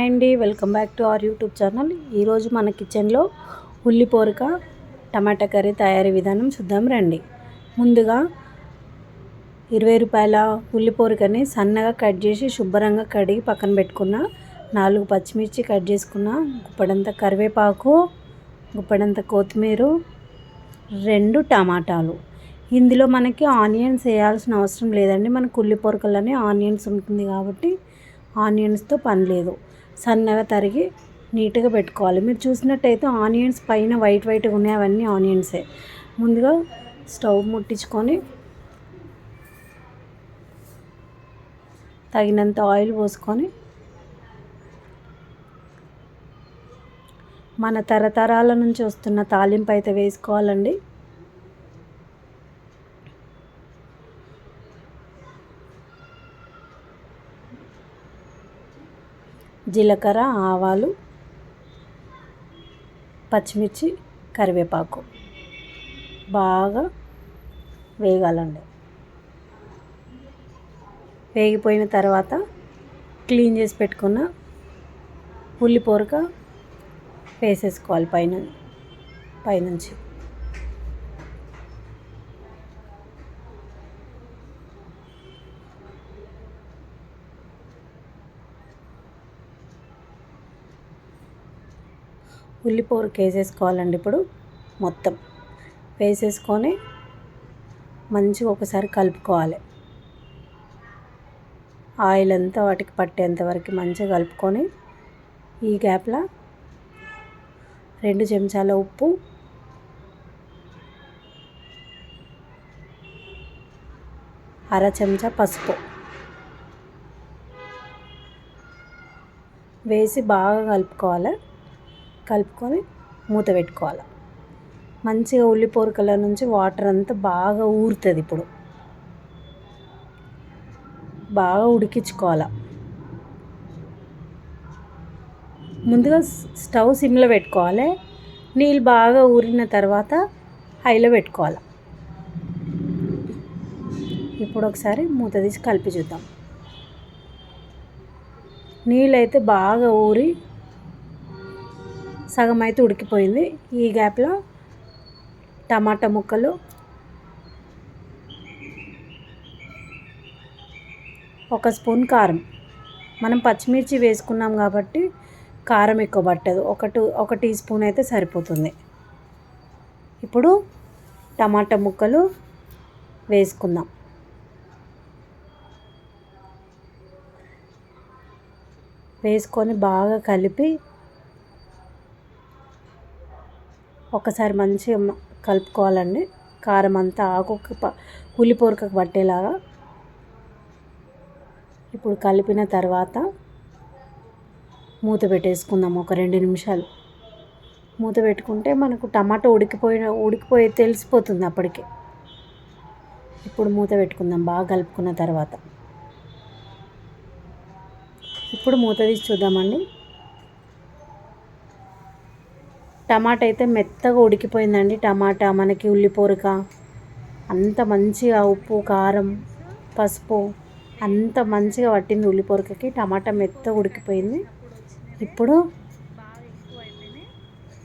Hi అండి, welcome back to our YouTube channel. ఈరోజు మన కిచెన్లో ఉల్లిపోరక టమాటా కర్రీ తయారీ విధానం చూద్దాం రండి. ముందుగా 20 రూపాయల ఉల్లిపోరకని సన్నగా కట్ చేసి శుభ్రంగా కడిగి పక్కన పెట్టుకున్న, 4 పచ్చిమిర్చి కట్ చేసుకున్న, గుప్పడంత కరివేపాకు, గుప్పడంత కొత్తిమీర, 2 టమాటాలు. ఇందులో మనకి ఆనియన్స్ వేయాల్సిన అవసరం లేదండి, మనకు ఉల్లిపోరకలోనే ఆనియన్స్ ఉంటుంది కాబట్టి ఆనియన్స్తో పని లేదు. సన్నగా తరిగి నీట్గా పెట్టుకోవాలి. మీరు చూసినట్టయితే ఆనియన్స్ పైన వైట్గా ఉన్నాయి, అవన్నీ ఆనియన్సే. ముందుగా స్టవ్ ముట్టించుకొని తగినంత ఆయిల్ పోసుకొని మన తరతరాల నుంచి వస్తున్న తాలింపు అయితే వేసుకోవాలండి. జీలకర్ర, ఆవాలు, పచ్చిమిర్చి, కరివేపాకు బాగా వేగాలండి. వేగిపోయిన తర్వాత క్లీన్ చేసి పెట్టుకున్న ఉల్లిపోరక వేసేసుకోవాలి పైనుంచి. ఉల్లిపోరక వేసేసుకోవాలండి. ఇప్పుడు మొత్తం వేసేసుకొని మంచిగా ఒకసారి కలుపుకోవాలి. ఆయిల్ అంతా వాటికి పట్టేంత వరకు మంచిగా కలుపుకొని, ఈ గ్యాప్లో 2 చెంచాల ఉప్పు, 1/2 చెంచా పసుపు వేసి బాగా కలుపుకొని మూత పెట్టుకోవాలి. మంచిగా ఉల్లిపోరకల నుంచి వాటర్ అంతా బాగా ఊరుతుంది. ఇప్పుడు బాగా ఉడికించుకోవాలి. ముందుగా స్టవ్ సిమ్లో పెట్టుకోవాలి. నీళ్ళు బాగా ఊరిన తర్వాత హైలో పెట్టుకోవాలి. ఇప్పుడు ఒకసారి మూత తీసి కలిపి చూద్దాం. నీళ్ళు అయితే బాగా ఊరి సగం అయితే ఉడికిపోయింది. ఈ గ్యాప్లో టమాటా ముక్కలు, 1 స్పూన్ కారం. మనం పచ్చిమిర్చి వేసుకున్నాం కాబట్టి కారం ఎక్కువ పట్టదు, 1 టీ స్పూన్ అయితే సరిపోతుంది. ఇప్పుడు టమాటా ముక్కలు వేసుకుందాం. వేసుకొని బాగా కలిపి ఒకసారి మంచిగా కలుపుకోవాలండి. కారం అంతా ఉల్లిపోరకకు పట్టేలాగా. ఇప్పుడు కలిపిన తర్వాత మూత పెట్టేసుకుందాం. ఒక 2 నిమిషాలు మూత పెట్టుకుంటే మనకు టమాటా ఉడికిపోయి తెలిసిపోతుంది అప్పటికే. ఇప్పుడు మూత పెట్టుకుందాం బాగా కలుపుకున్న తర్వాత. ఇప్పుడు మూత తీసి చూద్దామండి. టమాటా అయితే మెత్తగా ఉడికిపోయిందండి. టమాటా మనకి ఉల్లిపోరక అంత మంచిగా ఉప్పు, కారం, పసుపు అంత మంచిగా పట్టింది ఉల్లిపోరకకి. టమాటా మెత్తగా ఉడికిపోయింది. ఇప్పుడు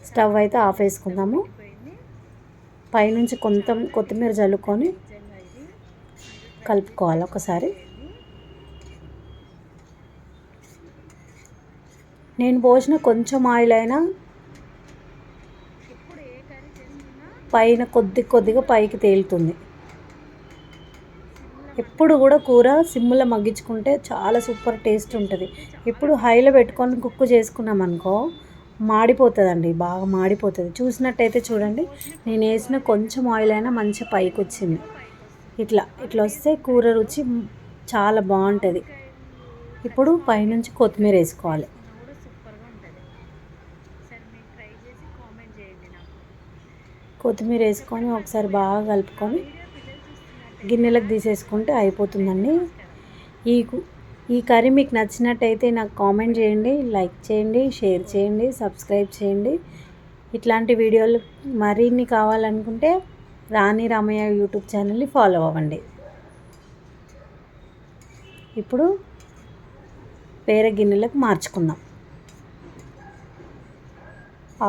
స్టవ్ అయితే ఆఫ్ వేసుకుందాము. పైనుంచి కొంచెం కొత్తిమీర చల్లుకొని కలుపుకోవాలి ఒకసారి. నేను పోసిన కొంచెం ఆయిల్ అయినా పైన కొద్దిగా పైకి తేలుతుంది. ఎప్పుడు కూడా కూర సిమ్లో మగ్గించుకుంటే చాలా సూపర్ టేస్ట్ ఉంటుంది. ఇప్పుడు హైలో పెట్టుకొని కుక్ చేసుకున్నాం అనుకో మాడిపోతుందండి, బాగా మాడిపోతుంది. చూసినట్టయితే చూడండి, నేను వేసిన కొంచెం ఆయిల్ అయినా మంచి పైకి వచ్చింది. ఇట్లా వస్తే కూర రుచి చాలా బాగుంటుంది. ఇప్పుడు పైనుంచి కొత్తిమీర వేసుకోవాలి. కొత్తిమీర వేసుకొని ఒకసారి బాగా కలుపుకొని గిన్నెలకు తీసేసుకుంటే అయిపోతుందండి. ఈ కర్రీ మీకు నచ్చినట్టయితే నాకు కామెంట్ చేయండి, లైక్ చేయండి, షేర్ చేయండి, సబ్స్క్రైబ్ చేయండి. ఇట్లాంటి వీడియోలు మరిన్ని కావాలనుకుంటే రాణి రామయ్య యూట్యూబ్ ఛానల్ని ఫాలో అవ్వండి. ఇప్పుడు వేరే గిన్నెలకు మార్చుకుందాం.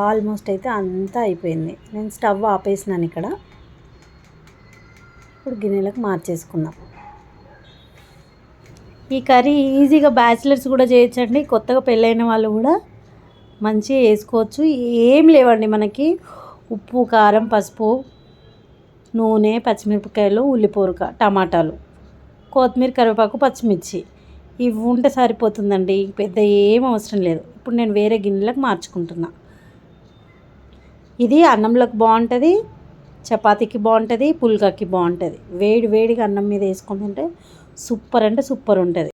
ఆల్మోస్ట్ అయితే అంతా అయిపోయింది. నేను స్టవ్ ఆపేసినాను ఇక్కడ. ఇప్పుడు గిన్నెలకు మార్చేసుకుందాం. ఈ కర్రీ ఈజీగా బ్యాచిలర్స్ కూడా చేయొచ్చండి. కొత్తగా పెళ్ళైన వాళ్ళు కూడా మంచిగా వేసుకోవచ్చు. ఏం లేవండి మనకి, ఉప్పు, కారం, పసుపు, నూనె, పచ్చిమిరపకాయలు, ఉల్లిపోరక, టమాటాలు, కొత్తిమీర, కరివేపాకు, పచ్చిమిర్చి ఇవి ఉంటే సరిపోతుందండి. పెద్ద ఏం అవసరం లేదు. ఇప్పుడు నేను వేరే గిన్నెలకు మార్చుకుంటున్నా. ఇది అన్నంలోకి బాగుంటుంది, చపాతీకి బాగుంటుంది, పుల్కాకి బాగుంటుంది. వేడి వేడిగా అన్నం మీద వేసుకుంటుంటే సూపర్ అంటే సూపర్ ఉంటుంది.